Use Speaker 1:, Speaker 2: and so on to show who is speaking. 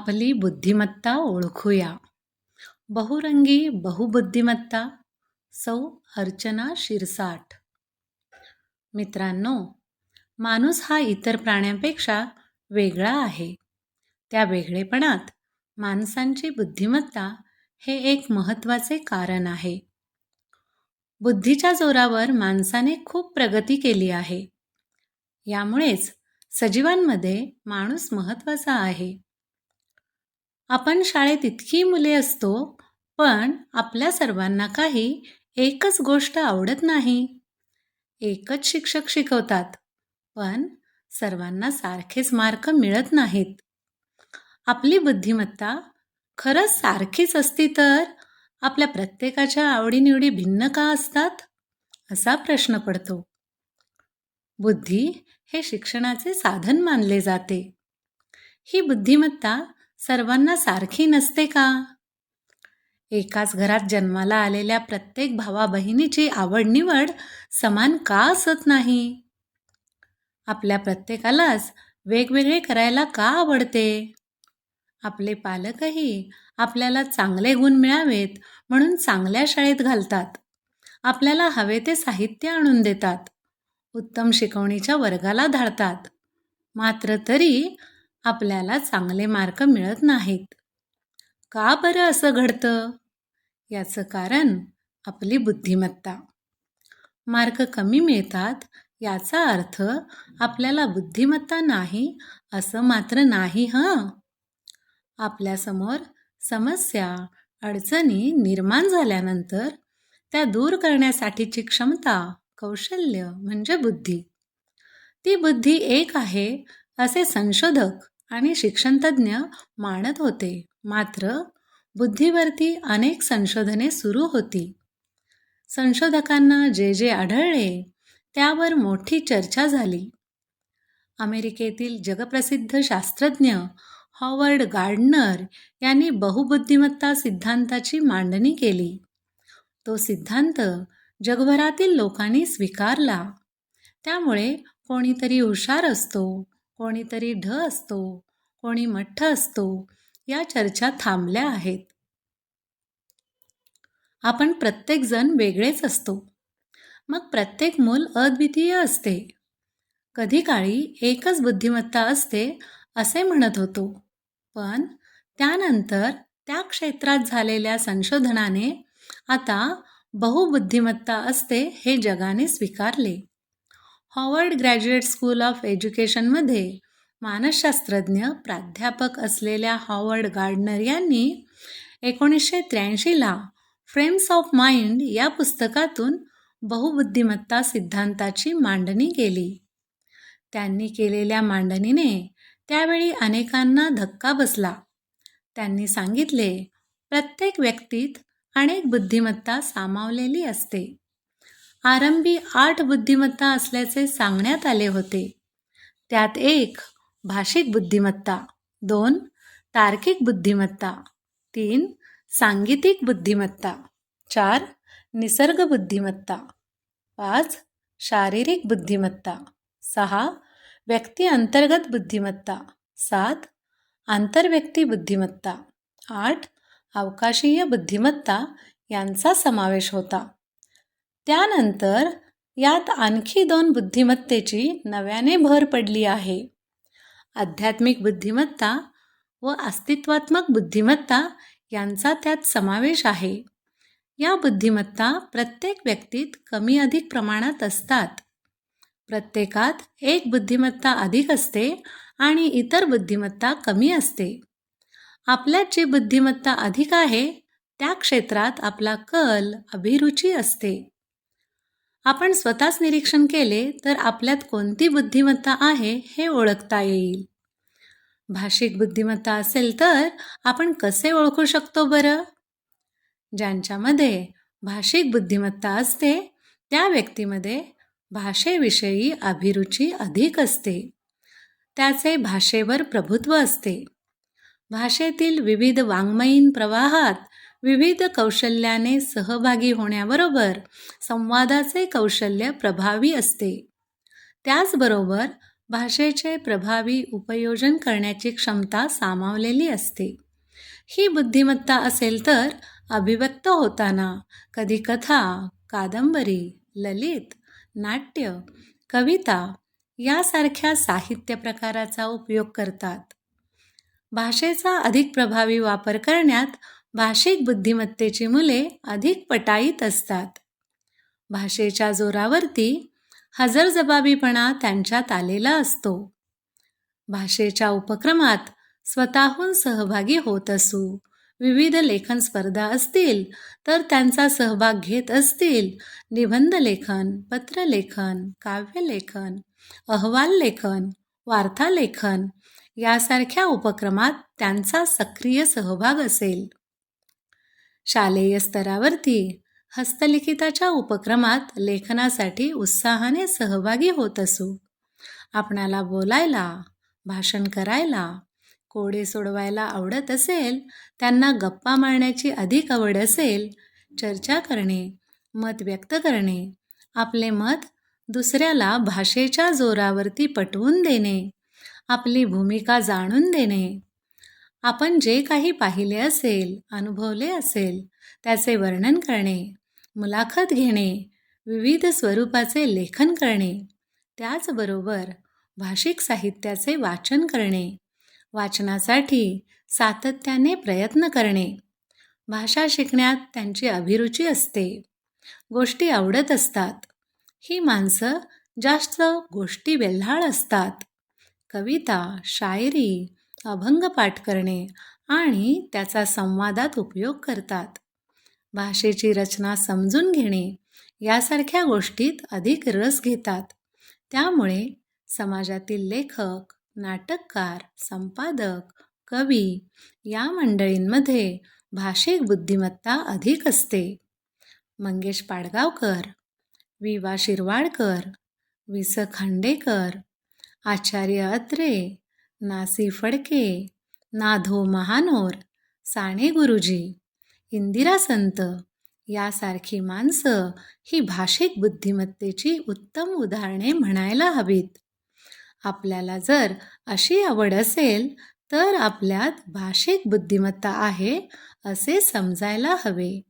Speaker 1: आपली बुद्धिमत्ता ओळखूया. बहुरंगी बहुबुद्धिमत्ता सौ अर्चना शिरसाट. मित्रांनो, माणूस हा इतर प्राण्यांपेक्षा वेगळा आहे. त्या वेगळेपणात माणसांची बुद्धिमत्ता हे एक महत्त्वाचे कारण आहे. बुद्धीच्या जोरावर माणसाने खूप प्रगती केली आहे. यामुळेच सजीवांमध्ये माणूस महत्त्वाचा आहे. आपण शाळेत इतकी मुले असतो, पण आपल्या सर्वांना काही एकच गोष्ट आवडत नाही. एकच शिक्षक शिकवतात, पण सर्वांना सारखेच मार्क मिळत नाहीत. आपली बुद्धिमत्ता खरंच सारखीच असती तर आपल्या प्रत्येकाच्या आवडीनिवडी भिन्न का असतात? असा प्रश्न पडतो. बुद्धी हे शिक्षणाचे साधन मानले जाते. ही बुद्धिमत्ता सर्वांना सारखी नसते का? एकाच घरात जन्माला आलेल्या प्रत्येक भावा बहिणीची आवड-निवड समान का असत नाही? आपल्या प्रत्येकालाच वेगवेगळे करायला का आवडते? आपले पालकही आपल्याला चांगले गुण मिळावेत म्हणून चांगल्या शाळेत घालतात. आपल्याला हवे ते साहित्य आणून देतात. उत्तम शिकवणीच्या वर्गाला धाडतात. मात्र तरी आपल्याला चांगले मार्क मिळत नाहीत. का बरं असं घडतं? याचं कारण आपली बुद्धिमत्ता. मार्क कमी मिळतात याचा अर्थ आपल्याला बुद्धिमत्ता नाही असं मात्र नाही हं. आपल्यासमोर समस्या, अडचणी निर्माण झाल्यानंतर त्या दूर करण्यासाठीची क्षमता, कौशल्य म्हणजे बुद्धी. ती बुद्धी एक आहे असे संशोधक आणि शिक्षणतज्ज्ञ मानत होते. मात्र बुद्धीवरती अनेक संशोधने सुरू होती. संशोधकांना जे जे आढळले त्यावर मोठी चर्चा झाली. अमेरिकेतील जगप्रसिद्ध शास्त्रज्ञ हॉवर्ड गार्डनर यांनी बहुबुद्धिमत्ता सिद्धांताची मांडणी केली. तो सिद्धांत जगभरातील लोकांनी स्वीकारला. त्यामुळे कोणीतरी हुशार असतो, कोणीतरी ढ असतो, कोणी मठ्ठ असतो या चर्चा थांबल्या आहेत. आपण प्रत्येकजण वेगळेच असतो. मग प्रत्येक मूल अद्वितीय असते. कधी काळी एकच बुद्धिमत्ता असते असे म्हणत होतो. पण त्यानंतर त्या क्षेत्रात झालेल्या संशोधनाने आता बहुबुद्धिमत्ता असते हे जगाने स्वीकारले. हॉवर्ड ग्रॅज्युएट स्कूल ऑफ एज्युकेशनमध्ये मानसशास्त्रज्ञ प्राध्यापक असलेल्या हॉवर्ड गार्डनर यांनी 1983ला फ्रेम्स ऑफ माइंड या पुस्तकातून बहुबुद्धिमत्ता सिद्धांताची मांडणी केली. त्यांनी केलेल्या मांडणीने त्यावेळी अनेकांना धक्का बसला. त्यांनी सांगितले, प्रत्येक व्यक्तीत अनेक बुद्धिमत्ता सामावलेली असते. आरंभी 8 बुद्धिमत्ता असल्याचे सांगण्यात आले होते. त्यात 1 भाषिक बुद्धिमत्ता, 2 तार्किक बुद्धिमत्ता, 3 सांगीतिक बुद्धिमत्ता, 4 निसर्ग बुद्धिमत्ता, 5 शारीरिक बुद्धिमत्ता, 6 व्यक्ती अंतर्गत बुद्धिमत्ता, 7 आंतरव्यक्ती बुद्धिमत्ता, 8 अवकाशीय बुद्धिमत्ता यांचा समावेश होता. त्यानंतर यात आणखी 2 बुद्धिमत्तेची नव्याने भर पडली आहे. आध्यात्मिक बुद्धिमत्ता व अस्तित्वात्मक बुद्धिमत्ता यांचा त्यात समावेश आहे. या बुद्धिमत्ता प्रत्येक व्यक्तीत कमी अधिक प्रमाणात असतात. प्रत्येकात एक बुद्धिमत्ता अधिक असते आणि इतर बुद्धिमत्ता कमी असते. आपल्यात जी बुद्धिमत्ता अधिक आहे त्या क्षेत्रात आपला कल, अभिरुची असते. आपण स्वतःच निरीक्षण केले तर आपल्यात कोणती बुद्धिमत्ता आहे हे ओळखता येईल. भाषिक बुद्धिमत्ता असेल तर आपण कसे ओळखू शकतो बरं? ज्यांच्यामध्ये भाषिक बुद्धिमत्ता असते त्या व्यक्तीमध्ये भाषेविषयी अभिरुची अधिक असते. त्याचे भाषेवर प्रभुत्व असते. भाषेतील विविध वाङ्मयीन प्रवाहात विविध कौशल्याने सहभागी होण्याबरोबर संवादाचे कौशल्य प्रभावी असते. त्याचबरोबर भाषेचे प्रभावी उपयोजन करण्याची क्षमता सामावलेली असते. ही बुद्धिमत्ता असेल तर अभिव्यक्त होताना कधी कथा, कादंबरी, ललित, नाट्य, कविता यासारख्या साहित्य प्रकाराचा उपयोग करतात. भाषेचा अधिक प्रभावी वापर करण्यात भाषिक बुद्धिमत्तेची मुले अधिक पटाईत असतात. भाषेच्या जोरावरती हजरजबाबीपणा त्यांच्यात आलेला असतो. भाषेच्या उपक्रमात स्वतःहून सहभागी होत असू, विविध लेखन स्पर्धा असतील तर त्यांचा सहभाग घेत असतील, निबंध लेखन, पत्रलेखन, काव्यलेखन, अहवाल लेखन, वार्तालेखन यासारख्या उपक्रमात त्यांचा सक्रिय सहभाग असेल. शालेय स्तरावरती हस्तलिखिताच्या उपक्रमात लेखनासाठी उत्साहाने सहभागी होत असू, आपणाला बोलायला, भाषण करायला, कोडे सोडवायला आवडत असेल, त्यांना गप्पा मारण्याची अधिक आवड असेल, चर्चा करणे, मत व्यक्त करणे, आपले मत दुसऱ्याला भाषेच्या जोरावरती पटवून देणे, आपली भूमिका जाणून देणे, आपण जे काही पाहिले असेल, अनुभवले असेल त्याचे वर्णन करणे, मुलाखत घेणे, विविध स्वरूपाचे लेखन करणे, त्याचबरोबर भाषिक साहित्याचे वाचन करणे, वाचनासाठी सातत्याने प्रयत्न करणे, भाषा शिकण्यात त्यांची अभिरुची असते, गोष्टी आवडत असतात. ही माणसं जास्त गोष्टी वेल्हाळ असतात. कविता, शायरी, अभंग पाठ करणे आणि त्याचा संवादात उपयोग करतात. भाषेची रचना समजून घेणे यासारख्या गोष्टीत अधिक रस घेतात. त्यामुळे समाजातील लेखक, नाटककार, संपादक, कवी या मंडळींमध्ये भाषिक बुद्धिमत्ता अधिक असते. मंगेश पाडगावकर, वि. वा. शिरवाडकर, वि. स. खांडेकर, आचार्य अत्रे, ना. सी. फडके, ना. धो. महानोर, साने गुरुजी, इंदिरा संत यासारखी माणसं ही भाषिक बुद्धिमत्तेची उत्तम उदाहरणे म्हणायला हवीत. आपल्याला जर अशी आवड असेल तर आपल्यात भाषिक बुद्धिमत्ता आहे असे समजायला हवे.